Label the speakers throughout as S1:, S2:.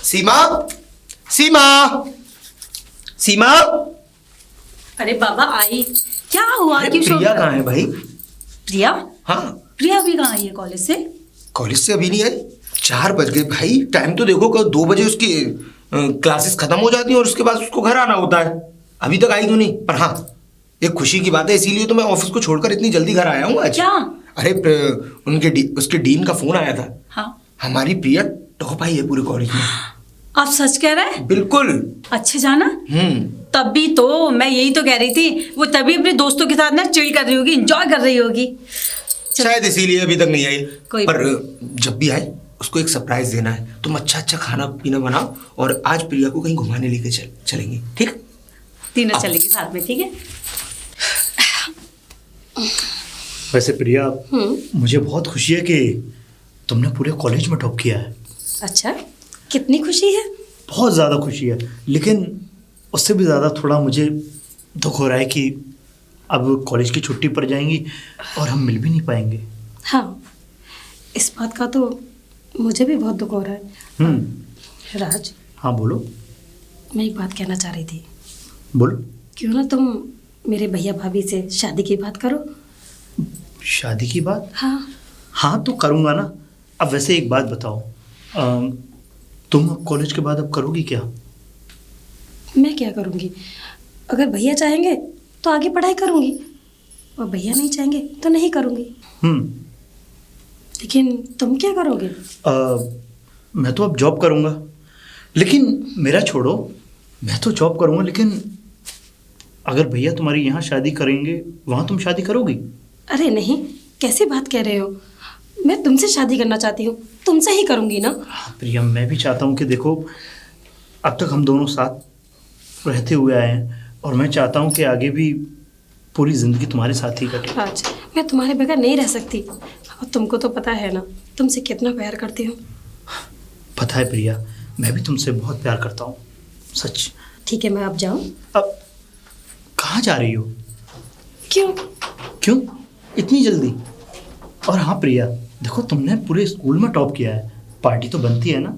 S1: सीमा, सीमा, सीमा।
S2: अरे बाबा आई, क्या हुआ?
S1: अरे
S2: क्यों
S1: प्रिया कहाँ है भाई?
S2: प्रिया?
S1: हाँ,
S2: प्रिया अभी कहाँ आई है कॉलेज से?
S1: कॉलेज से अभी नहीं आई। 4 बज गए भाई। टाइम तो देखो, 2 बजे उसकी क्लासेस खत्म हो जाती है और उसके बाद उसको घर आना होता है। अभी तक आई क्यों नहीं? पर हाँ, एक खुशी की बात है, इसीलिए तो मैं ऑफिस को छोड़कर इतनी जल्दी घर आया हूँ आज।
S2: क्या?
S1: अरे उसके डीन का फोन आया था।
S2: हाँ।
S1: हमारी प्रिया टॉप आई है पूरे कॉलेज में।
S2: आप सच कह रहे हैं?
S1: बिल्कुल।
S2: अच्छे जाना। तभी तो मैं यही तो कह रही थी, वो तभी अपने दोस्तों के साथ ना चिल कर रही होगी, एंजॉय कर रही होगी।
S1: शायद इसीलिए अभी तक नहीं आई। पर
S2: कोई
S1: जब भी आए उसको एक सरप्राइज देना है। तुम अच्छा अच्छा खाना पीना बनाओ और आज प्रिया को कहीं घुमाने लेके चलेंगे, ठीक?
S2: तीनों चलेंगे साथ में, ठीक है?
S3: वैसे प्रिया, मुझे बहुत खुशी है कि तुमने पूरे कॉलेज में टॉप किया है।
S2: अच्छा, कितनी खुशी है?
S3: बहुत ज़्यादा खुशी है, लेकिन उससे भी ज़्यादा थोड़ा मुझे दुख हो रहा है कि अब कॉलेज की छुट्टी पड़ जाएंगी और हम मिल भी नहीं पाएंगे।
S2: हाँ, इस बात का तो मुझे भी बहुत दुख हो रहा है। राज।
S3: हाँ बोलो।
S2: मैं एक बात कहना चाह रही थी।
S3: बोलो।
S2: क्यों ना तुम मेरे भैया भाभी से शादी की बात करो।
S3: शादी की बात?
S2: हाँ।
S3: हाँ तो करूँगा ना। अब वैसे एक बात बताओ, तुम कॉलेज के बाद अब करोगी क्या?
S2: मैं क्या करूँगी? अगर भैया चाहेंगे तो आगे पढ़ाई करूँगी, और भैया नहीं चाहेंगे तो नहीं करूँगी। लेकिन तुम क्या करोगे?
S3: मैं तो अब जॉब करूँगा। लेकिन मेरा छोड़ो, मैं तो जॉब करूँगा, लेकिन अगर भैया तुम्हारी यहाँ शादी करेंगे वहाँ तुम शादी करोगी?
S2: अरे नहीं, कैसी बात कह रहे हो? मैं तुमसे शादी करना चाहती हूँ, तुमसे ही करूँगी ना।
S3: हाँ प्रिया, मैं भी चाहता हूँ कि देखो, अब तक हम दोनों साथ रहते हुए आए हैं और मैं चाहता हूँ कि आगे भी पूरी ज़िंदगी तुम्हारे साथ ही कटे।
S2: राज, मैं तुम्हारे बगैर नहीं रह सकती, और तुमको तो पता है ना तुमसे कितना प्यार करती हूँ।
S3: पता है प्रिया, मैं भी तुमसे बहुत प्यार करता हूँ, सच।
S2: ठीक है, मैं अब जाऊँ?
S3: अब कहाँ जा रही हो?
S2: क्यों?
S3: क्यों इतनी जल्दी? और हाँ प्रिया, देखो तुमने पूरे स्कूल में टॉप किया है, पार्टी तो बनती है ना?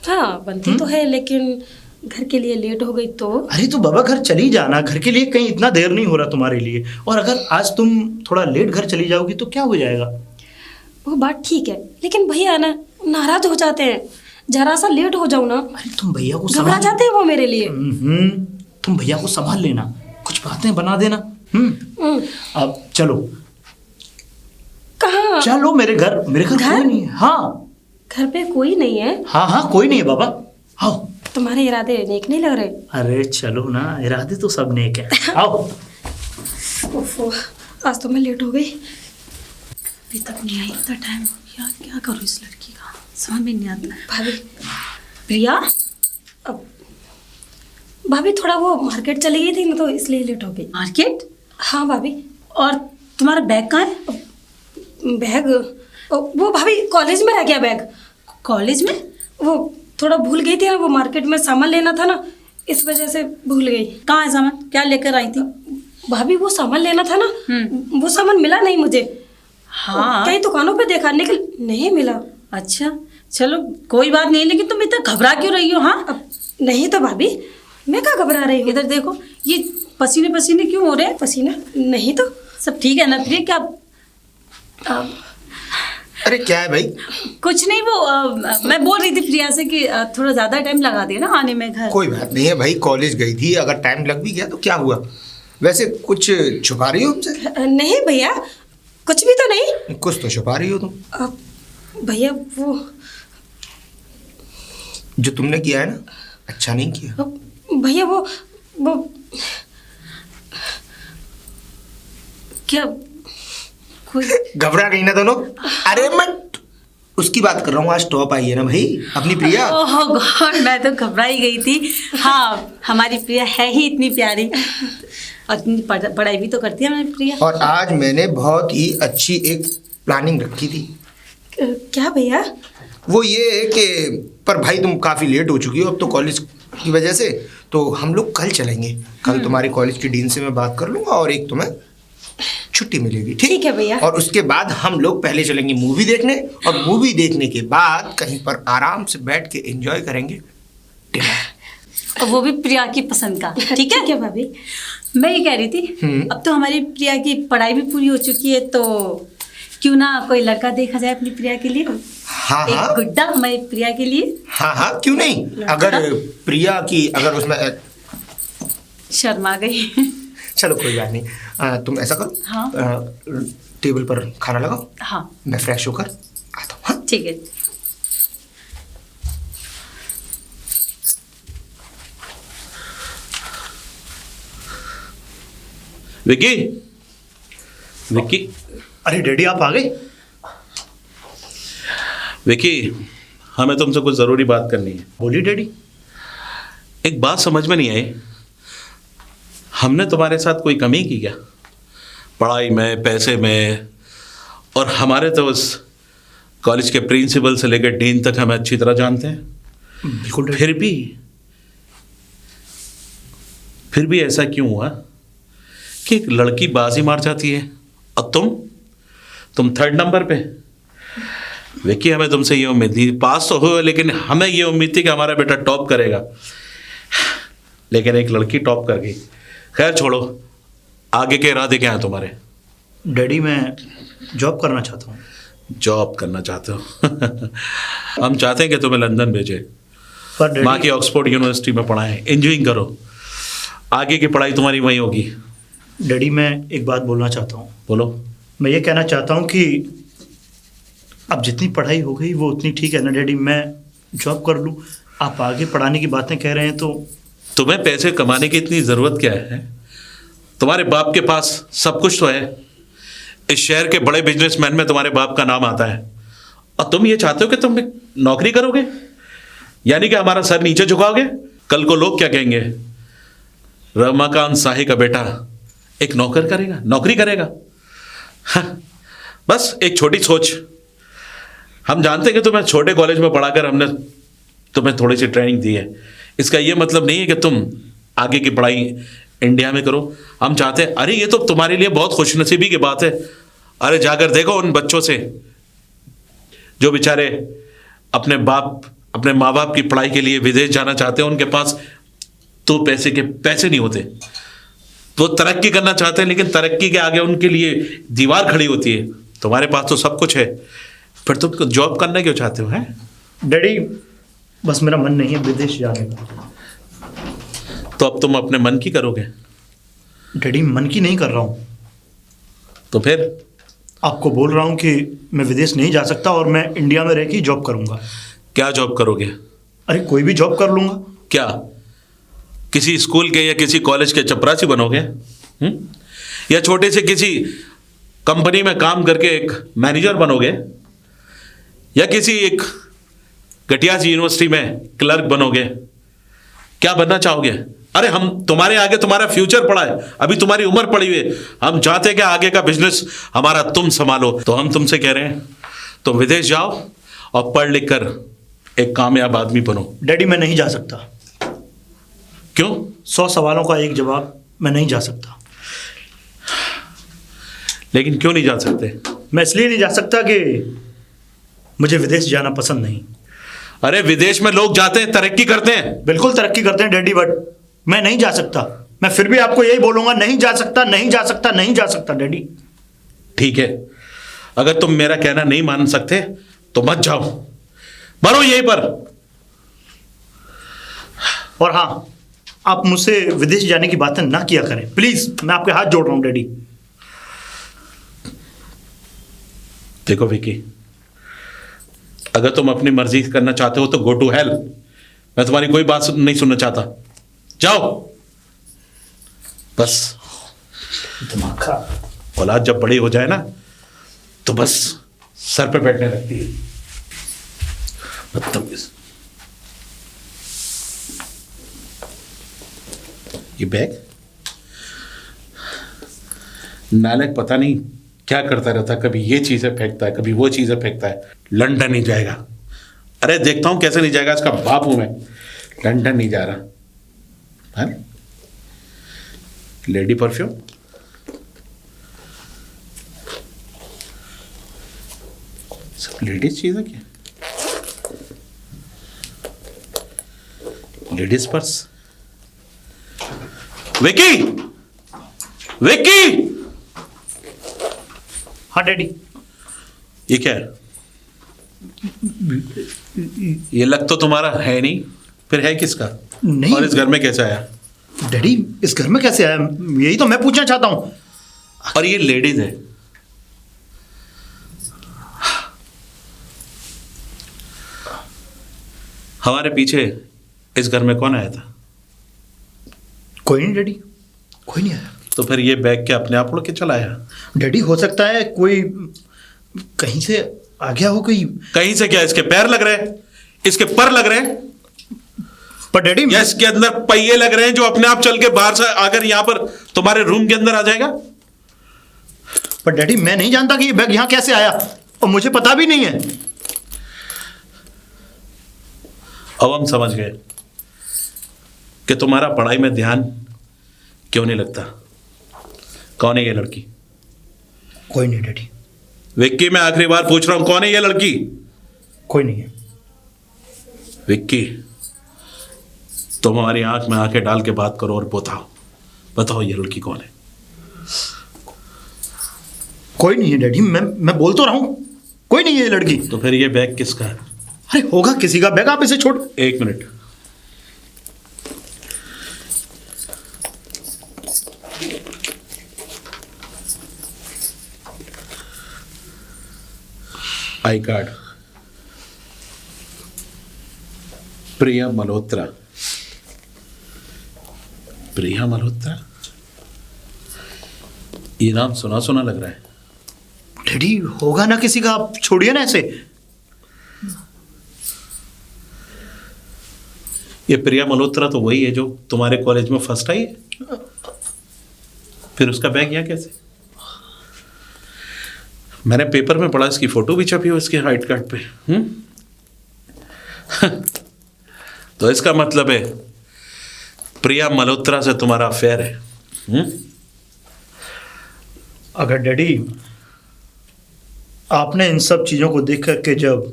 S2: हाँ बनती तो है, लेकिन घर के लिए लेट हो गई तो।
S3: अरे तो बाबा घर चली जाना, घर के लिए कहीं इतना देर नहीं हो रहा तुम्हारे लिए। और अगर आज तुम थोड़ा लेट घर चली जाओगी तो क्या हो जाएगा?
S2: वो बात ठीक है, लेकिन भैया ना नाराज हो जाते हैं, जरा सा लेट हो जाऊँ ना।
S3: अरे तुम भैया को
S2: घबरा जाते हैं वो मेरे लिए।
S3: तुम भैया को संभाल लेना, कुछ बातें बना देना। अब चलो।
S2: कहाँ?
S3: चलो मेरे घर कोई नहीं है। हाँ,
S2: घर पे कोई नहीं है?
S3: हाँ कोई नहीं है बाबा, आओ।
S2: तुम्हारे इरादे नेक नहीं लग रहे।
S3: अरे चलो ना, इरादे तो सब नेक है, आओ।
S2: ओफो, आज तो मैं लेट हो गई, अभी तक नहीं आई। इतना टाइम हो गया, क्या करूँ इस लड़की का, समझ में नहीं आता। भाभी, प्रिया, अब भाभी थोड़ा वो मार्केट चली गई थी ना, तो इसलिए लेट हो गई। मार्केट? हाँ भाभी। और तुम्हारा बैग कहाँ है? बैग वो भाभी कॉलेज में रह गया बैग। कॉलेज में? वो थोड़ा भूल गई थी ना, वो मार्केट में सामान लेना था ना, इस वजह से भूल गई। कहाँ है सामान? क्या लेकर आई थी? भाभी वो सामान लेना था ना, वो सामान मिला नहीं मुझे। हाँ, कई दुकानों पे देखा, लेकिन नहीं मिला। अच्छा चलो कोई बात नहीं, लेकिन तुम इतना घबरा क्यों रही हो? हाँ नहीं तो भाभी, मैं क्या घबरा रही हूँ? इधर देखो, ये पसीने पसीने क्यों हो रहे हैं? पसीना नहीं तो सब ठीक है ना? फिर क्या?
S1: अरे क्या है भाई?
S2: कुछ नहीं, वो मैं बोल रही थी प्रिया से कि थोड़ा ज़्यादा टाइम लगा दिया ना आने में घर।
S1: कोई बात नहीं है भाई, कॉलेज गई थी, अगर टाइम लग भी गया तो क्या हुआ? वैसे कुछ छुपा रही हो हमसे?
S2: नहीं भैया, कुछ भी तो नहीं।
S1: कुछ तो छुपा रही हो तुम।
S2: भैया वो
S1: जो तुमने किया है ना, अच्छा नहीं किया।
S2: भैया वो क्या? कोई
S1: घबरा गई ना दोनों? अरे मैं उसकी बात कर रहा हूँ, आज टॉप आई है ना भाई अपनी प्रिया।
S2: ओह गॉड, मैं तो घबरा ही गई थी। हाँ, हमारी प्रिया है ही इतनी प्यारी, और इतनी पढ़ाई भी तो करती है हमारी प्रिया।
S1: और आज मैंने बहुत ही अच्छी एक प्लानिंग रखी थी।
S2: क्या भैया?
S1: वो ये है कि पर भाई तुम काफ़ी लेट हो चुकी हो अब तो कॉलेज की वजह से, तो हम लोग कल चलेंगे। कल तुम्हारे कॉलेज की डीन से मैं बात कर लूँगा और एक तुम्हें छुट्टी मिलेगी, ठीक
S2: है भैया।
S1: और उसके बाद हम लोग पहले चलेंगे मूवी देखने, और मूवी देखने के बाद कहीं पर आराम से बैठ के एंजॉय करेंगे,
S2: डिनर।
S4: और वो भी प्रिया की पसंद का। ठीक है
S2: ठीक है भाभी।
S4: मैं ये कह रही थी, अब तो हमारी प्रिया की पढ़ाई भी पूरी हो चुकी है, तो क्यों ना कोई लड़का देखा जाए अपनी प्रिया के लिए।
S1: हाँ
S4: एक
S1: हाँ
S4: गुड्डा हमारी प्रिया के लिए।
S1: हाँ हाँ, क्यों नहीं। अगर प्रिया की अगर उसमें
S4: शर्मा गई।
S1: चलो कोई बात नहीं, तुम ऐसा करो,
S4: हाँ।
S1: टेबल पर खाना लगाओ,
S4: हाँ
S1: मैं फ्रेश होकर आता हूँ। हाँ?
S4: ठीक है।
S5: विकी, विकी,
S3: अरे डैडी आप आ गए।
S5: विकी, हमें तुमसे कुछ ज़रूरी बात करनी है।
S3: बोलिए डैडी।
S5: एक बात समझ में नहीं आई, हमने तुम्हारे साथ कोई कमी की क्या? पढ़ाई में, पैसे में? और हमारे तो उस कॉलेज के प्रिंसिपल से लेकर डीन तक हमें अच्छी तरह जानते हैं।
S3: बिल्कुल डैडी।
S5: फिर भी ऐसा क्यों हुआ कि एक लड़की बाजी मार जाती है और तुम 3rd नंबर पे? विकी, हमें तुमसे ये उम्मीद थी, पास तो हुए, लेकिन हमें ये उम्मीद थी कि हमारा बेटा टॉप करेगा, लेकिन एक लड़की टॉप कर गई। खैर छोड़ो, आगे के इरादे क्या हैं तुम्हारे?
S3: डैडी मैं जॉब करना चाहता हूँ।
S5: जॉब करना चाहते हो? हम चाहते हैं कि तुम्हें लंदन भेजे,
S3: पर
S5: माँ की
S3: डैडी
S5: ऑक्सफोर्ड यूनिवर्सिटी में पढ़ाएं, इंजीनियरिंग करो, आगे की पढ़ाई तुम्हारी वहीं होगी।
S3: डैडी मैं एक बात बोलना चाहता हूँ।
S5: बोलो।
S3: मैं ये कहना चाहता हूँ कि अब जितनी पढ़ाई हो गई वो उतनी ठीक है ना डैडी। मैं जॉब कर लूँ, आप आगे पढ़ाने की बातें कह रहे हैं तो।
S5: तुम्हें पैसे कमाने की इतनी ज़रूरत क्या है? तुम्हारे बाप के पास सब कुछ तो है, इस शहर के बड़े बिजनेसमैन में तुम्हारे बाप का नाम आता है, और तुम ये चाहते हो कि तुम नौकरी करोगे, यानी कि हमारा सर नीचे झुकाओगे? कल को लोग क्या कहेंगे? रमाकांत शाही का बेटा एक नौकरी करेगा। हाँ, बस एक छोटी सोच। हम जानते हैं कि तुम्हें छोटे कॉलेज में पढ़ाकर हमने तुम्हें थोड़ी सी ट्रेनिंग दी है, इसका ये मतलब नहीं है कि तुम आगे की पढ़ाई इंडिया में करो। हम चाहते हैं, अरे ये तो तुम्हारे लिए बहुत खुशनसीबी की बात है। अरे जाकर देखो उन बच्चों से जो बेचारे अपने माँ बाप की पढ़ाई के लिए विदेश जाना चाहते हैं, उनके पास तो पैसे नहीं होते, वो तरक्की करना चाहते हैं, लेकिन तरक्की के आगे उनके लिए दीवार खड़ी होती है। तुम्हारे पास तो सब कुछ है, फिर तुम जॉब करना क्यों चाहते हो? हैं
S3: डैडी बस मेरा मन नहीं है विदेश जाने का।
S5: तो अब तुम अपने मन की करोगे?
S3: डैडी मन की नहीं कर रहा हूँ,
S5: तो फिर?
S3: आपको बोल रहा हूँ कि मैं विदेश नहीं जा सकता और मैं इंडिया में रह के जॉब करूँगा।
S5: क्या जॉब करोगे?
S3: अरे कोई भी जॉब कर लूँगा।
S5: क्या किसी स्कूल के या किसी कॉलेज के चपरासी बनोगे? या छोटे से किसी कंपनी में काम करके एक मैनेजर बनोगे? या किसी एक घटिया सी यूनिवर्सिटी में क्लर्क बनोगे? क्या बनना चाहोगे? अरे हम तुम्हारे आगे तुम्हारा फ्यूचर पड़ा है, अभी तुम्हारी उम्र पड़ी हुई है। हम चाहते हैं कि आगे का बिजनेस हमारा तुम संभालो, तो हम तुमसे कह रहे हैं तुम विदेश जाओ और पढ़ लिख कर एक कामयाब आदमी बनो।
S3: डैडी मैं नहीं जा सकता।
S5: क्यों?
S3: 100 सवालों का एक जवाब, मैं नहीं जा सकता।
S5: लेकिन क्यों नहीं जा सकते?
S3: मैं इसलिए नहीं जा सकता कि मुझे विदेश जाना पसंद नहीं।
S5: अरे विदेश में लोग जाते हैं, तरक्की करते हैं।
S3: बिल्कुल तरक्की करते हैं डैडी, बट मैं नहीं जा सकता। मैं फिर भी आपको यही बोलूंगा, नहीं जा सकता, नहीं जा सकता, नहीं जा सकता डैडी।
S5: ठीक है, अगर तुम मेरा कहना नहीं मान सकते तो मत जाओ, मरो यहीं पर।
S3: और हाँ, आप मुझसे विदेश जाने की बातें ना किया करें प्लीज, मैं आपके हाथ जोड़ रहा हूं डैडी।
S5: देखो विकी, अगर तुम अपनी मर्जी करना चाहते हो तो गो टू हेल। मैं तुम्हारी कोई बात नहीं सुनना चाहता, जाओ बस।
S3: दिमाग खराब।
S5: औलाद जब बड़ी हो जाए ना तो बस सर पे बैठने लगती है। बदतमीज। ये बैग नालक पता नहीं क्या करता रहता है, कभी ये चीजें फेंकता है, कभी वो चीजें फेंकता है। लंदन नहीं जाएगा। अरे देखता हूं कैसे नहीं जाएगा, इसका बाप हूं मैं। लंदन नहीं जा रहा। लेडी परफ्यूम, सब लेडीज चीज है क्या? Ladies purse. विक्की, विक्की,
S3: हाँ डैडी।
S5: ये क्या है? ये लग तो तुम्हारा है नहीं, फिर है किसका?
S3: नहीं।
S5: और इस घर में कैसे आया?
S3: डैडी इस घर में कैसे आया, यही तो मैं पूछना चाहता हूँ।
S5: और ये लेडीज है। हमारे पीछे इस घर में कौन आया था?
S3: कोई नहीं डैडी, कोई नहीं आया।
S5: तो फिर ये बैग क्या अपने आप उड़ के चला आया?
S3: डैडी हो सकता है कोई कहीं से आ गया हो कोई।
S5: कहीं से क्या? इसके पैर लग रहे हैं, इसके पर लग रहे हैं,
S3: पर डैडी
S5: या इसके अंदर पहिए लग रहे हैं जो अपने आप चल के बाहर से आकर यहां पर तुम्हारे रूम के अंदर आ जाएगा?
S3: पर डैडी मैं नहीं जानता कि ये बैग यहाँ कैसे आया, और मुझे पता भी नहीं है।
S5: अब हम समझ गए कि तुम्हारा पढ़ाई में ध्यान क्यों नहीं लगता। कौन है ये लड़की?
S3: कोई नहीं डैडी,
S5: विक्की, मैं आखिरी बार पूछ रहा हूं, कौन है ये लड़की?
S3: कोई नहीं है।
S5: विक्की, तुम हमारी आंख में आंखें डाल के बात करो और बताओ, बताओ ये लड़की कौन है?
S3: कोई नहीं है डैडी, मैं बोल तो रहा हूं, कोई नहीं है ये लड़की।
S5: तो फिर ये बैग किसका है?
S3: अरे होगा किसी का बैग, आप इसे छोड़।
S5: एक मिनट। आई कार्ड, प्रिया मल्होत्रा। प्रिया मल्होत्रा, ये नाम सुना सुना लग रहा है।
S3: डैडी होगा ना किसी का, आप छोड़िए ना ऐसे।
S5: ये प्रिया मल्होत्रा तो वही है जो तुम्हारे कॉलेज में फर्स्ट आई है। फिर उसका बैग यहाँ कैसे? मैंने पेपर में पढ़ा, इसकी फोटो भी छपी हो इसके हाइट कार्ड पे। तो इसका मतलब है प्रिया मल्होत्रा से तुम्हारा अफेयर है।
S3: अगर डैडी आपने इन सब चीजों को देख करके जब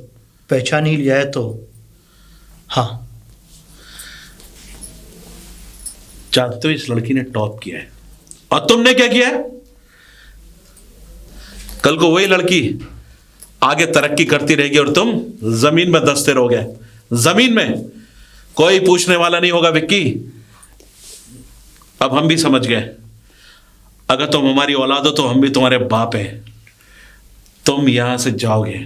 S3: पहचान ही लिया है तो हाँ।
S5: जानते हो इस लड़की ने टॉप किया है, और तुमने क्या किया है? कल को वही लड़की आगे तरक्की करती रहेगी और तुम जमीन में धंसते रहोगे। जमीन में कोई पूछने वाला नहीं होगा विक्की। अब हम भी समझ गए, अगर तुम हमारी औलाद हो तो हम भी तुम्हारे बाप हैं। तुम यहां से जाओगे,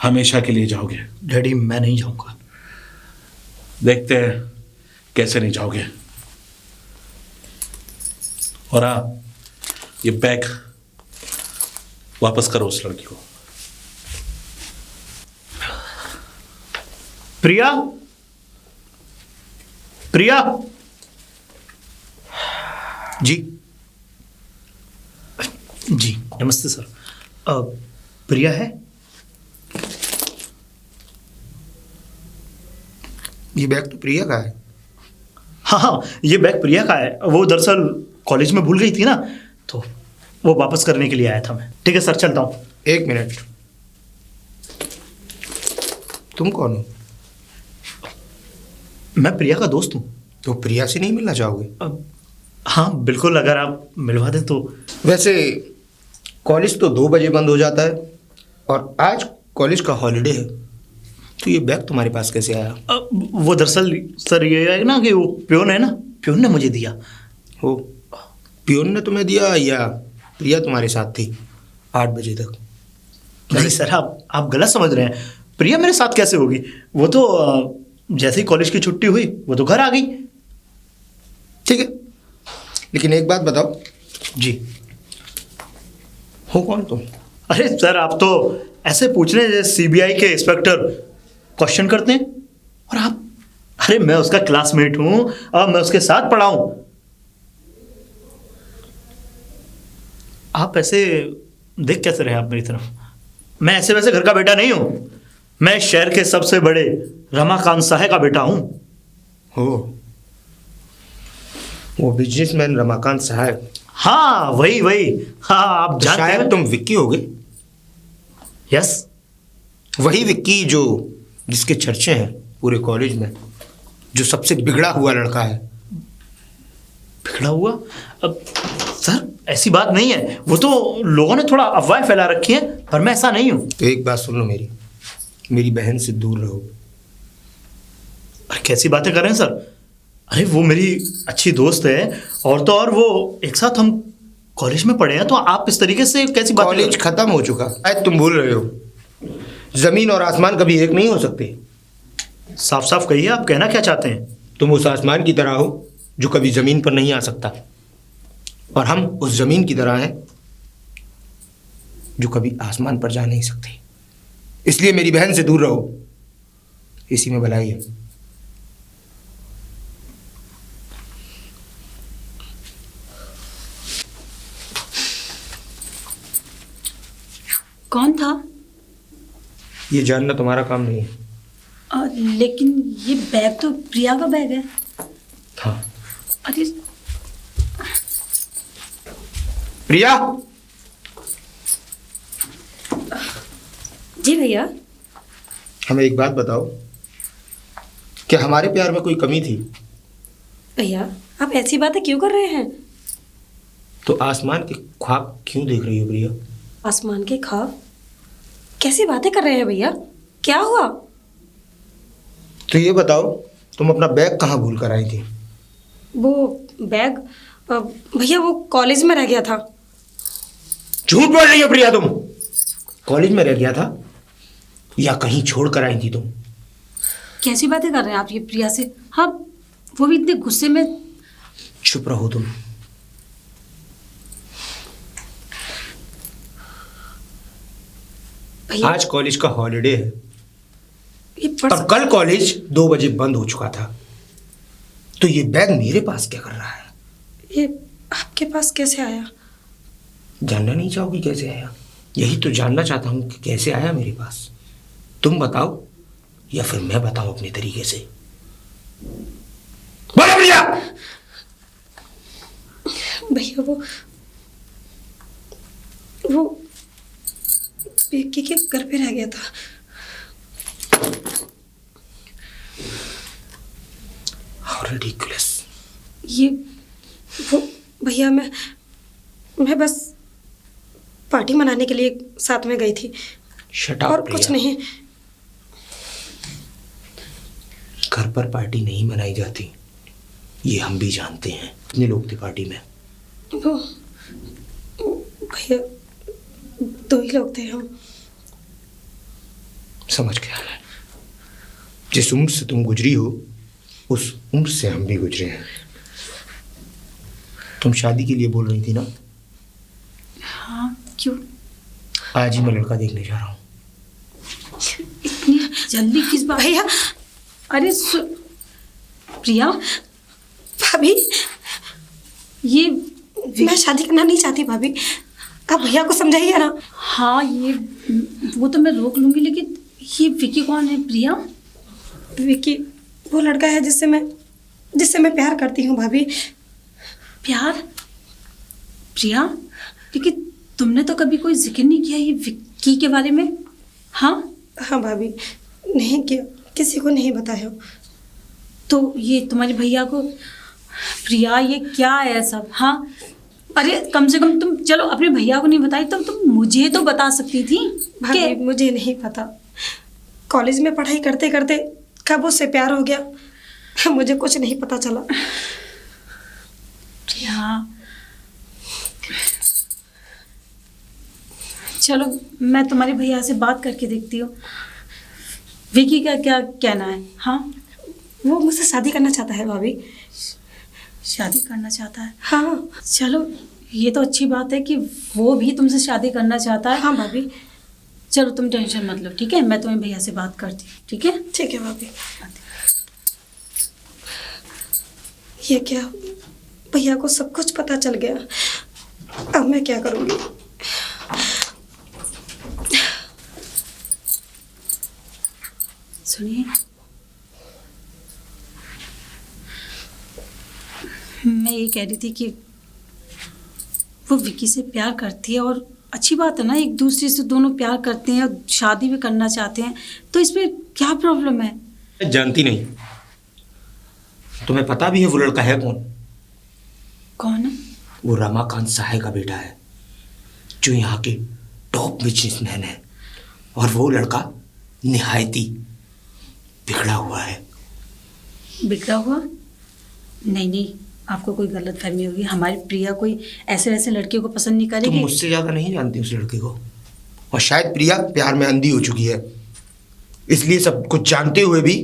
S5: हमेशा के लिए जाओगे।
S3: डैडी मैं नहीं जाऊंगा।
S5: देखते हैं कैसे नहीं जाओगे। और हाँ, ये बैग वापस करो उस लड़की को।
S3: प्रिया, प्रिया जी। जी नमस्ते सर। प्रिया है?
S1: ये बैग तो प्रिया का है।
S3: हाँ हाँ, ये बैग प्रिया का है। वो दरअसल कॉलेज में भूल गई थी ना, तो वो वापस करने के लिए आया था मैं। ठीक है सर, चलता हूँ।
S1: एक मिनट, तुम कौन हो?
S3: मैं प्रिया का दोस्त हूँ।
S1: तो प्रिया से नहीं मिलना चाहोगे?
S3: हाँ बिल्कुल, अगर आप मिलवा दें तो।
S1: वैसे कॉलेज तो 2 बजे बंद हो जाता है और आज कॉलेज का हॉलीडे है, तो ये बैग तुम्हारे पास कैसे आया?
S3: वो दरअसल सर ये है ना कि वो प्योन है ना, प्योन ने मुझे दिया।
S1: हो, पियोन ने तुम्हें दिया या प्रिया तुम्हारे साथ थी 8 बजे तक?
S3: नहीं सर, आप गलत समझ रहे हैं। प्रिया मेरे साथ कैसे होगी? वो तो जैसे ही कॉलेज की छुट्टी हुई वो तो घर आ गई।
S1: ठीक है, लेकिन एक बात बताओ
S3: जी।
S1: हो कौन तुम?
S3: अरे सर, आप तो ऐसे पूछ रहे हैं जैसे सीबीआई के इंस्पेक्टर क्वेश्चन करते हैं। और आप, अरे मैं उसका क्लासमेट हूं और मैं उसके साथ पढ़ा हूं। आप ऐसे देख कैसे रहे आप मेरी तरफ? मैं ऐसे वैसे घर का बेटा नहीं हूं। मैं शहर के सबसे बड़े रमाकांत साहे का बेटा हूं।
S1: हो, वो बिजनेसमैन रमाकांत साहब?
S3: हाँ वही वही। हाँ आप
S1: तो
S3: जानते
S1: शायद
S3: हैं।
S1: तुम विक्की होगे।
S3: यस,
S1: वही विक्की जिसके चर्चे हैं पूरे कॉलेज में, जो सबसे बिगड़ा हुआ लड़का है।
S3: बिगड़ा हुआ? अब सर ऐसी बात नहीं है, वो तो लोगों ने थोड़ा अफवाह फैला रखी है, पर मैं ऐसा नहीं हूँ।
S1: तो एक बात सुन लो मेरी बहन से दूर रहो।
S3: अरे कैसी बातें कर रहे हैं सर? अरे वो मेरी अच्छी दोस्त है, और तो और वो एक साथ हम कॉलेज में पढ़े हैं, तो आप इस तरीके से कैसी बात?
S1: कॉलेज खत्म हो चुका है, तुम भूल रहे हो। जमीन और आसमान कभी एक नहीं हो सकते।
S3: साफ साफ कहिए, आप कहना क्या चाहते हैं?
S1: तुम उस आसमान की तरह हो जो कभी जमीन पर नहीं आ सकता, और हम उस जमीन की तरह हैं जो कभी आसमान पर जा नहीं सकते। इसलिए मेरी बहन से दूर रहो, इसी में भलाई है।
S4: कौन था?
S1: ये जानना तुम्हारा काम नहीं है।
S4: लेकिन ये बैग तो प्रिया का बैग है।
S1: हाँ।
S4: अरे
S1: प्रिया,
S2: जी भैया।
S1: हमें एक बात बताओ, क्या हमारे प्यार में कोई कमी थी?
S2: भैया आप ऐसी बातें क्यों कर रहे हैं?
S1: तो आसमान के ख्वाब क्यों देख रही हो प्रिया?
S2: आसमान के ख्वाब? कैसी बातें कर रहे हैं भैया? क्या हुआ?
S1: तो ये बताओ, तुम अपना बैग कहाँ भूल कर आई थी?
S2: वो बैग भैया वो कॉलेज में रह गया था।
S1: झूठ बोल रही हो प्रिया तुम। कॉलेज में रह गया था या कहीं छोड़ कर आई थी तुम?
S4: कैसी बातें कर रहे हैं आप ये प्रिया से? हाँ, वो भी इतने गुस्से में।
S1: चुप रहो तुम।
S2: भैया
S1: आज कॉलेज का हॉलिडे है
S2: ये
S1: और कल कॉलेज 2 बजे बंद हो चुका था, तो ये बैग मेरे पास क्या कर रहा है?
S2: ये आपके पास कैसे आया?
S1: जानना नहीं चाहोगी कैसे आया? यही तो जानना चाहता हूं कि कैसे आया मेरे पास। तुम बताओ या फिर मैं बताऊं अपने तरीके से? बोलो प्रिया।
S2: भैया वो विक्की के घर पे रह गया था।
S1: How ridiculous।
S2: ये वो भैया मैं बस पार्टी मनाने के लिए साथ में गई थी
S1: Shut up,
S2: और
S1: प्रिया।
S2: कुछ नहीं।
S1: घर पर पार्टी नहीं मनाई जाती, ये हम भी जानते हैं। कितने लोग थे पार्टी में?
S2: वो भैया 2 ही लोग थे हम।
S1: समझ गया मैं। जिस उम्र से तुम गुजरी हो उस उम्र से हम भी गुजरे हैं। तुम शादी के लिए बोल रही थी ना?
S4: हाँ, क्यों?
S1: आज ही मैं लड़का देखने जा रहा हूँ।
S4: इतनी जल्दी किस बात?
S2: भैया
S4: अरे प्रिया,
S2: भाभी
S4: ये
S2: मैं शादी करना नहीं चाहती भाभी। आप भैया को समझाइए ना।
S4: हाँ, ये वो तो मैं रोक लूंगी, लेकिन ये विकी कौन है प्रिया?
S2: विकी वो लड़का है जिससे मैं प्यार करती हूँ भाभी।
S4: प्यार? प्रिया, लेकिन तुमने तो कभी कोई जिक्र नहीं किया ये विक्की के बारे में। हाँ
S2: हाँ भाभी, नहीं किया, किसी को नहीं बताया।
S4: तो ये तुम्हारे भैया को? प्रिया, ये क्या है सब? हाँ, अरे कम से कम तुम चलो अपने भैया को नहीं बताई तो तुम मुझे तो बता सकती थी।
S2: भाभी मुझे नहीं पता, कॉलेज में पढ़ाई करते करते कब उससे प्यार हो गया मुझे कुछ नहीं पता चला।
S4: प्रिया, चलो मैं तुम्हारे भैया से बात करके देखती हूँ विकी का क्या कहना है। हाँ,
S2: वो मुझसे शादी करना चाहता है भाभी।
S4: शादी करना चाहता है?
S2: हाँ
S4: चलो ये तो अच्छी बात है कि वो भी तुमसे शादी करना चाहता है।
S2: हाँ भाभी।
S4: चलो तुम टेंशन मत लो, ठीक है? मैं तुम्हें भैया से बात करती हूँ, ठीक है?
S2: ठीक है भाभी। ये क्या, भैया को सब कुछ पता चल गया, अब मैं क्या करूँगी?
S4: सुनिए, मैं ये कह रही थी कि वो विकी से प्यार करती है और अच्छी बात है ना, एक दूसरे से दोनों प्यार करते हैं और शादी भी करना चाहते हैं, तो इसमें क्या प्रॉब्लम है?
S1: जानती नहीं, तुम्हें पता भी है वो लड़का है कौन?
S4: कौन है?
S1: वो रमाकांत साहे का बेटा है, जो यहाँ के टॉप बिजनेसमैन है। और वो लड़का निहायती बिगड़ा हुआ है।
S4: बिगड़ा हुआ? नहीं नहीं, आपको कोई गलत फहमी होगी। हमारी प्रिया कोई ऐसे वैसे लड़के को पसंद नहीं
S1: तुम
S4: करेगी।
S1: मुझसे ज्यादा नहीं जानती उस लड़के को, और शायद प्रिया प्यार में अंधी हो चुकी है, इसलिए सब कुछ जानते हुए भी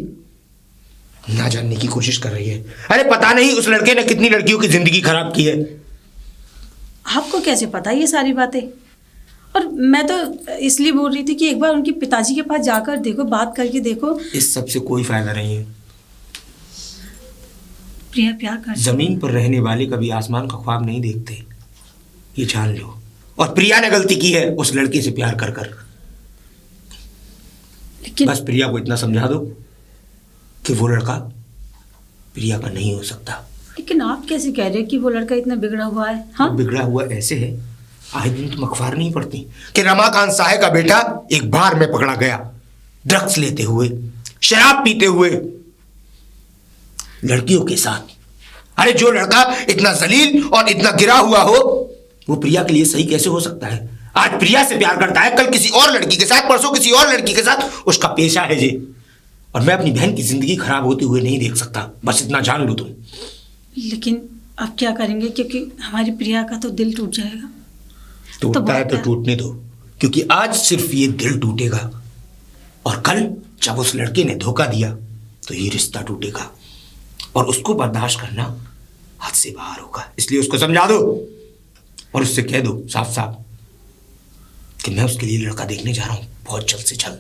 S1: ना जानने की कोशिश कर रही है। अरे पता नहीं उस लड़के ने कितनी लड़कियों की जिंदगी खराब की है।
S4: आपको कैसे पता ये सारी बातें? और मैं तो इसलिए बोल रही थी कि एक बार उनके पिताजी के पास जाकर देखो, बात करके देखो।
S1: इस सब से कोई फायदा नहीं है।
S4: प्रिया प्यार कर
S1: जमीन पर रहने वाले कभी आसमान का ख्वाब नहीं देखते, ये जान लो। और प्रिया ने गलती की है उस लड़के से प्यार कर कर।
S4: लेकिन
S1: बस प्रिया को इतना समझा दो कि वो लड़का प्रिया का नहीं हो सकता।
S4: लेकिन आप कैसे कह रहे हो कि वो लड़का इतना बिगड़ा हुआ है? हाँ,
S1: वो बिगड़ा हुआ ऐसे है, आए दिन तुम अखबार नहीं पढ़ती कि रमाकांत साहे का बेटा एक बार में पकड़ा गया, ड्रग्स लेते हुए, शराब पीते हुए, लड़कियों के साथ। अरे जो लड़का इतना जलील और इतना गिरा हुआ हो, वो प्रिया के लिए सही कैसे हो सकता है? आज प्रिया से प्यार करता है, कल किसी और लड़की के साथ, परसों किसी और लड़की के साथ। उसका पेशा है ये। और मैं अपनी बहन की जिंदगी खराब होते हुए नहीं देख सकता, बस इतना जान लो तुम।
S4: लेकिन अब क्या करेंगे, क्योंकि हमारी प्रिया का तो दिल टूट जाएगा।
S1: टूटता है तो
S4: क्या?
S1: टूटने दो, क्योंकि आज सिर्फ ये दिल टूटेगा, और कल जब उस लड़के ने धोखा दिया तो ये रिश्ता टूटेगा, और उसको बर्दाश्त करना हद से बाहर होगा। इसलिए उसको समझा दो और उससे कह दो साफ साफ कि मैं उसके लिए लड़का देखने जा रहा हूं बहुत जल्द से जल्द।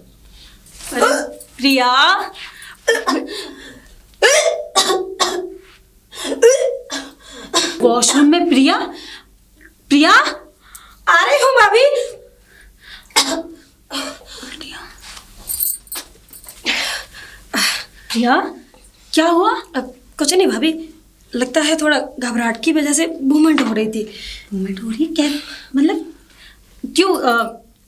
S4: प्रिया, वॉशरूम में प्रिया, प्रिया
S2: आ रही हूँ भाभी।
S4: प्रिया क्या हुआ?
S2: अब कुछ नहीं भाभी, लगता है थोड़ा घबराहट की वजह से मूवमेंट हो रही थी।
S4: मूवमेंट हो रही है क्या? मतलब क्यों?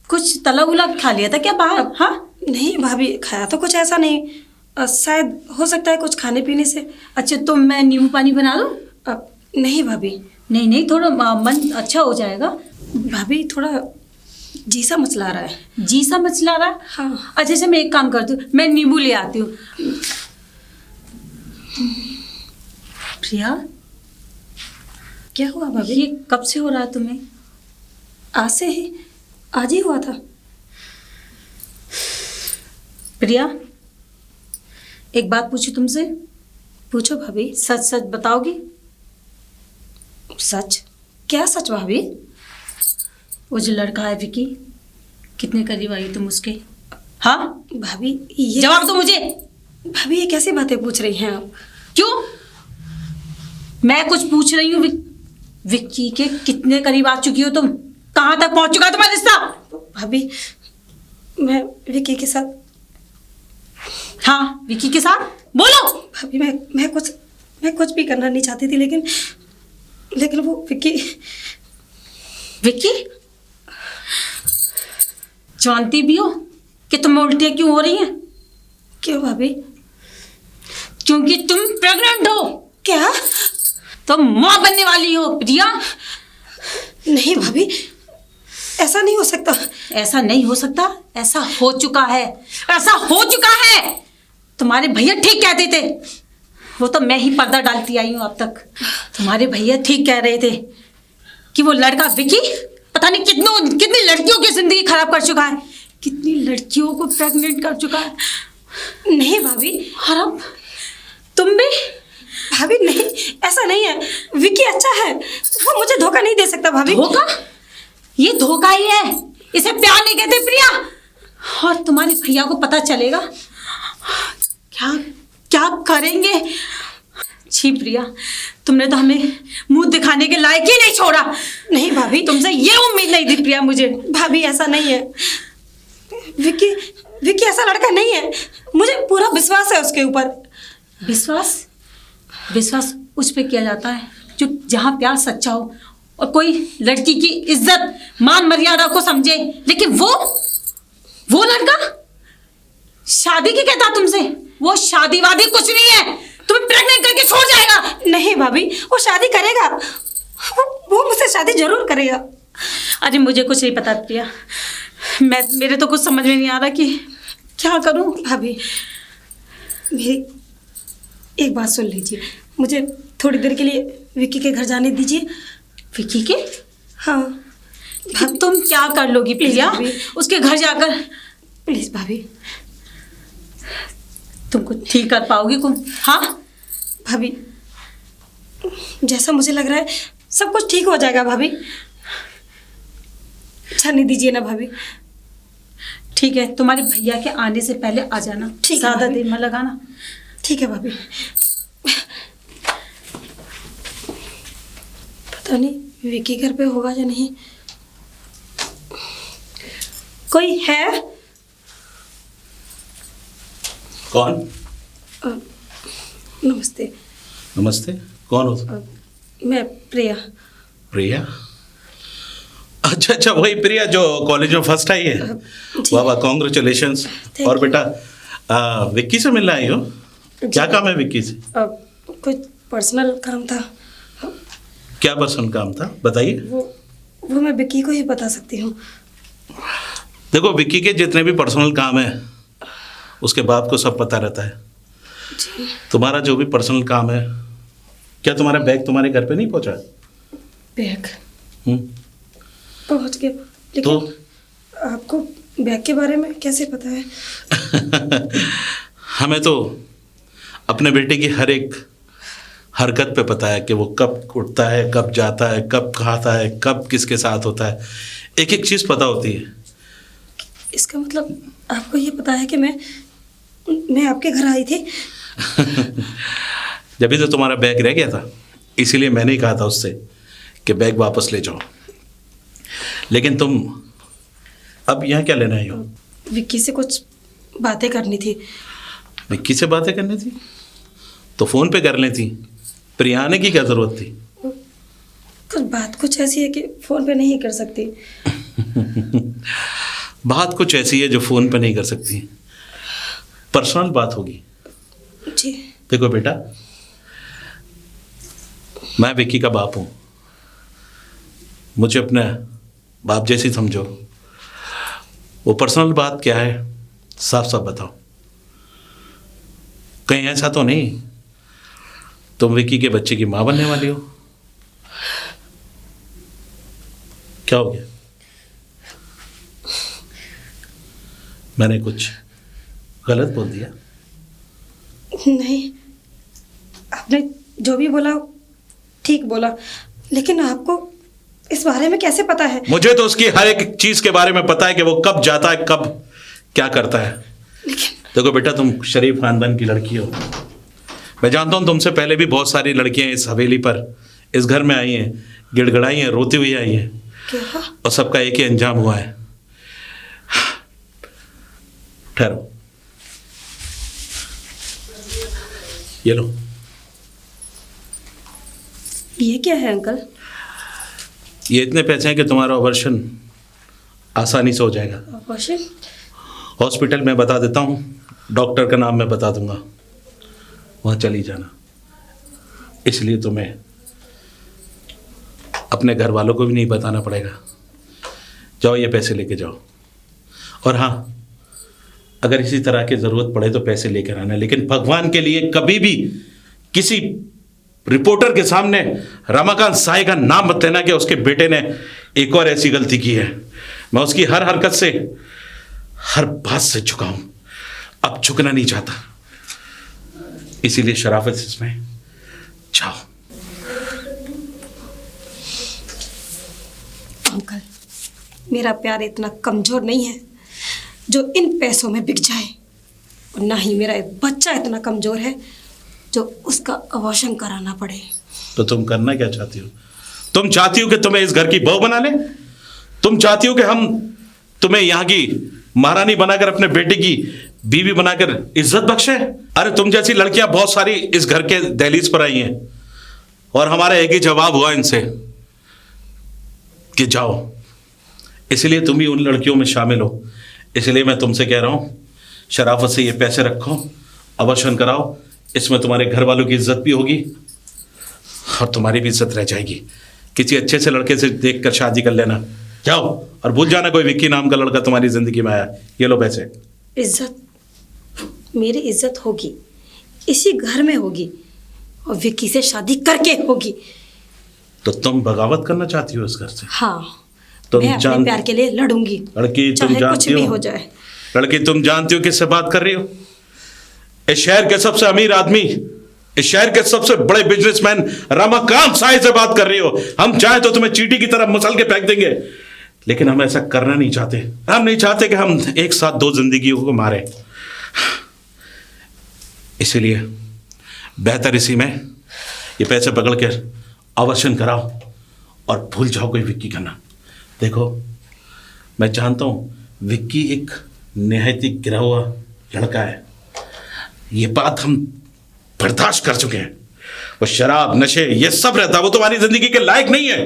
S4: कुछ तला उला खा लिया था क्या बाहर? हाँ,
S2: नहीं भाभी, खाया तो कुछ ऐसा नहीं, शायद हो सकता है कुछ खाने पीने से।
S4: अच्छा तो मैं नींबू पानी बना दूँ?
S2: नहीं भाभी।
S4: नहीं नहीं, थोड़ा मन अच्छा हो जाएगा।
S2: भाभी थोड़ा जी सा मचला रहा है।
S4: जी सा मचला रहा है?
S2: हाँ।
S4: अच्छा अच्छा, मैं एक काम करती हूँ, मैं नींबू ले आती हूँ। प्रिया
S2: क्या हुआ भाभी?
S4: ये कब से हो रहा है तुम्हें?
S2: आज से ही, आज ही हुआ था।
S4: प्रिया एक बात पूछूं तुमसे?
S2: पूछो भाभी।
S4: सच सच बताओगी?
S2: सच? क्या सच भाभी?
S4: वो जो लड़का है विकी, कितने करीब आई तुम उसके? हाँ,
S2: भाभी ये
S4: जवाब दो मुझे।
S2: भाभी ये कैसी बातें पूछ रही हैं आप?
S4: क्यों? मैं कुछ पूछ रही हूँ। विक्की के कितने करीब आ चुकी हो तुम? कहाँ तक पहुंच चुका है तुम्हारा रिश्ता?
S2: भाभी मैं विकी के साथ।
S4: हाँ, विक्की के साथ बोलो।
S2: भाभी मैं कुछ भी करना नहीं चाहती थी, लेकिन वो विकी।
S4: विक्की, जानती भी हो कि तुम्हें उल्टियाँ क्यों हो रही हैं?
S2: क्यों भाभी?
S4: क्योंकि तुम प्रेग्नेंट हो।
S2: क्या?
S4: तुम माँ बनने वाली हो प्रिया।
S2: नहीं भाभी, ऐसा नहीं हो सकता।
S4: ऐसा नहीं हो सकता, ऐसा हो चुका है, ऐसा हो चुका है। तुम्हारे भैया ठीक कहते थे, वो तो मैं ही पर्दा डालती आई हूँ अब तक। तुम्हारे भैया ठीक कह रहे थे कि वो लड़का विकी पता नहीं कितनी लड़कियों की जिंदगी खराब कर चुका है, कितनी लड़कियों को प्रेग्नेंट कर चुका है।
S2: नहीं भाभी।
S4: हरम, तुम भी?
S2: भाभी नहीं, ऐसा नहीं है। विकी अच्छा है, वो मुझे धोखा नहीं दे सकता भाभी।
S4: धोखा? ये धोखा ही है, इसे प्यार नहीं कहते प्रिया। और तुम्हारे भैया को पता चलेगा, क्या क्या करेंगे? छी प्रिया, तुमने तो हमें मुंह दिखाने के लायक ही नहीं छोड़ा।
S2: नहीं भाभी,
S4: तुमसे ये उम्मीद नहीं थी प्रिया मुझे।
S2: भाभी ऐसा नहीं है। विकी ऐसा लड़का नहीं है, मुझे पूरा विश्वास है उसके ऊपर।
S4: विश्वास उस पे किया जाता है जो जहाँ प्यार सच्चा हो और कोई लड़की की इज्जत मान मर्यादा को समझे। लेकिन वो लड़का शादी की कहता तुमसे, वो शादी वादी कुछ नहीं है, तुम्हें प्रेग्नेंट करके छोड़
S2: नहीं भाभी, वो शादी करेगा, वो मुझसे शादी जरूर करेगा।
S4: अरे मुझे कुछ नहीं पता प्रिया, मेरे तो कुछ समझ में नहीं आ रहा कि क्या करूं।
S2: भाभी मेरी एक बात सुन लीजिए, मुझे थोड़ी देर के लिए विक्की के घर जाने दीजिए।
S4: विक्की के?
S2: हाँ।
S4: अब तुम क्या कर लोगी प्रिया
S2: भाभी।
S4: उसके घर जाकर?
S2: प्लीज भाभी।
S4: तुमको ठीक कर पाओगी तुम? हाँ
S2: भाभी जैसा मुझे लग रहा है सब कुछ ठीक हो जाएगा भाभी, जाने दीजिए ना भाभी।
S4: ठीक है, तुम्हारे भैया के आने से पहले आ जाना,
S2: ठीक है
S4: ज़्यादा
S2: भाभी।
S4: देर मत लगाना।
S2: ठीक है भाभी। पता नहीं विक्की घर पे होगा या नहीं। कोई है?
S5: कौन?
S2: नमस्ते।
S5: नमस्ते, कौन हो?
S2: मैं प्रिया।
S5: प्रिया? अच्छा अच्छा, वही प्रिया जो कॉलेज में फर्स्ट आई है।
S2: जी।
S5: वाह वाह, कॉन्ग्रेचुलेशंस।
S2: Thank
S5: और
S2: you।
S5: बेटा विक्की से मिलने आई हो? क्या काम है विक्की से?
S2: कुछ पर्सनल काम था,
S5: क्या पर्सनल काम था बताइए।
S2: वो मैं विक्की को ही बता सकती हूँ।
S5: देखो, विक्की के जितने भी पर्सनल काम है उसके बाप को सब पता रहता है।
S2: जी।
S5: तुम्हारा जो भी पर्सनल काम है, क्या तुम्हारा बैग तुम्हारे घर पे नहीं पहुंचा?
S2: बैग
S5: हम्म,
S2: पहुँच गया, लेकिन
S5: तो
S2: आपको बैग के बारे में कैसे पता है?
S5: हमें तो अपने बेटे की हर एक हरकत पे पता है कि वो कब उठता है, कब जाता है, कब खाता है, कब किसके साथ होता है, एक एक चीज़ पता होती है।
S2: इसका मतलब आपको ये पता है कि मैं आपके घर आई थी?
S5: जब भी तो तुम्हारा बैग रह गया था, इसीलिए मैंने ही कहा था उससे कि बैग वापस ले जाओ। लेकिन तुम अब यहाँ क्या लेने आई हो?
S2: विक्की से कुछ बातें करनी थी।
S5: विक्की से बातें करनी थी तो फ़ोन पे कर लेती, प्रिया आने की क्या ज़रूरत थी?
S2: बात कुछ ऐसी है कि फ़ोन पे नहीं कर सकती।
S5: बात कुछ ऐसी है जो फ़ोन पे नहीं कर सकती, पर्सनल बात होगी।
S2: जी।
S5: देखो बेटा, मैं विक्की का बाप हूँ, मुझे अपने बाप जैसी समझो। वो पर्सनल बात क्या है साफ साफ बताओ। कहीं ऐसा तो नहीं तुम विक्की के बच्चे की माँ बनने वाली हो? क्या हो गया? मैंने कुछ गलत बोल दिया?
S2: नहीं, आपने जो भी बोला ठीक बोला, लेकिन आपको इस बारे में कैसे पता है?
S5: मुझे तो उसकी हर एक चीज के बारे में पता है कि वो कब जाता है, कब क्या करता है।
S2: लेकिन
S5: देखो बेटा, तुम शरीफ खानदान की लड़की हो। मैं जानता हूँ तुमसे पहले भी बहुत सारी लड़कियां इस हवेली पर, इस घर में आई हैं, गिड़गिड़ाई हैं, रोती हुई आई हैं,
S2: क्या?
S5: और सबका एक ही अंजाम हुआ है। ठहरो, ये लो।
S2: ये क्या है अंकल?
S5: ये इतने पैसे हैं कि तुम्हारा ऑपरेशन आसानी से हो जाएगा।
S2: ऑपरेशन?
S5: हॉस्पिटल में बता देता हूँ, डॉक्टर का नाम मैं बता दूंगा, वहाँ चली जाना। इसलिए तुम्हें अपने घर वालों को भी नहीं बताना पड़ेगा। जाओ, ये पैसे लेके जाओ। और हाँ, अगर इसी तरह की ज़रूरत पड़े तो पैसे लेकर आना, लेकिन भगवान के लिए कभी भी किसी रिपोर्टर के सामने रमाकांत साई का नाम मत लेना कि उसके बेटे ने एक और ऐसी गलती की है। मैं उसकी हर हरकत से, हर बात से झुका हूं, अब झुकना नहीं चाहता। इसीलिए शराफत से इसमें जाओ।
S2: अंकल, मेरा प्यार इतना कमजोर नहीं है जो इन पैसों में बिक जाए, और ना ही मेरा एक बच्चा इतना कमजोर है जो उसका अबॉर्शन कराना पड़े।
S5: तो तुम करना क्या चाहती हो? तुम चाहती हो कि तुम्हें इस घर की बहू बना ले? तुम चाहती हो कि हम तुम्हें यहाँ की महारानी बनाकर अपने बेटे की बीवी बनाकर इज्जत बख्शे? अरे तुम जैसी लड़कियां बहुत सारी इस घर के दहलीज पर आई हैं, और हमारा एक ही जवाब हुआ इनसे कि जाओ। इसलिए तुम भी उन लड़कियों में शामिल हो। इसलिए मैं तुमसे कह रहा हूं, शराफत से ये पैसे रखो, अबॉर्शन कराओ। इसमें तुम्हारे घर वालों की इज्जत भी होगी और तुम्हारी भी इज्जत रह जाएगी। किसी अच्छे से लड़के से देख कर शादी कर लेना, जाओ, और भूल जाना कोई विक्की नाम का लड़का तुम्हारी जिंदगी में आया। ये लो पैसे।
S2: इज्जत, मेरी इज्जत होगी, इसी घर में होगी, और विक्की से शादी करके होगी।
S5: तो तुम बगावत करना चाहती हो इस घर से?
S2: हाँ,
S5: तुम
S2: मैं अपने प्यार के लिए लड़ूंगी,
S5: लड़की तुम
S2: चाहे कुछ
S5: जानती
S2: भी
S5: हो,
S2: हो जाए।
S5: लड़की तुम जानती हो किससे बात कर रही हो? इस शहर के सबसे अमीर आदमी, इस शहर के सबसे बड़े बिजनेसमैन रमाकांत साय से बात कर रही हो। हम चाहे तो तुम्हें चींटी की तरह मसल के फेंक देंगे, लेकिन हम ऐसा करना नहीं चाहते। हम नहीं चाहते कि हम एक साथ दो जिंदगियों को मारे। इसीलिए बेहतर इसी में ये पैसे पकड़ के आवर्षण कराओ और भूल जाओ कोई विक्की का नाम। देखो, मैं जानता हूं विक्की एक निहायत ही गिरा हुआ लड़का है, ये बात हम बर्दाश्त कर चुके हैं। वो शराब, नशे, ये सब रहता, वो तुम्हारी जिंदगी के लायक नहीं है।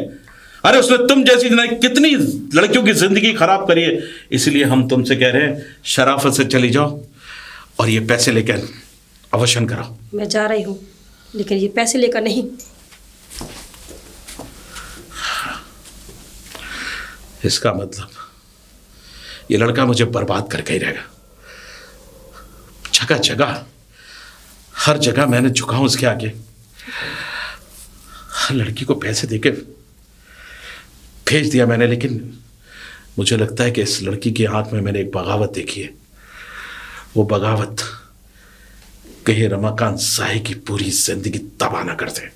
S5: अरे उसने तुम जैसी कितनी लड़कियों की जिंदगी खराब करी है। इसलिए हम तुमसे कह रहे हैं, शराफत से चली जाओ और ये पैसे लेकर अवश्य कराओ।
S2: मैं जा रही हूँ, लेकिन ये पैसे लेकर नहीं।
S5: इसका मतलब ये लड़का मुझे बर्बाद करके ही रहेगा। जगह जगह, हर जगह मैंने झुका हूं उसके आगे। हर लड़की को पैसे देके भेज दिया मैंने, लेकिन मुझे लगता है कि इस लड़की की आंख में मैंने एक बगावत देखी है। वो बगावत कहीं रमाकांत साय की पूरी जिंदगी तबाह ना कर दे।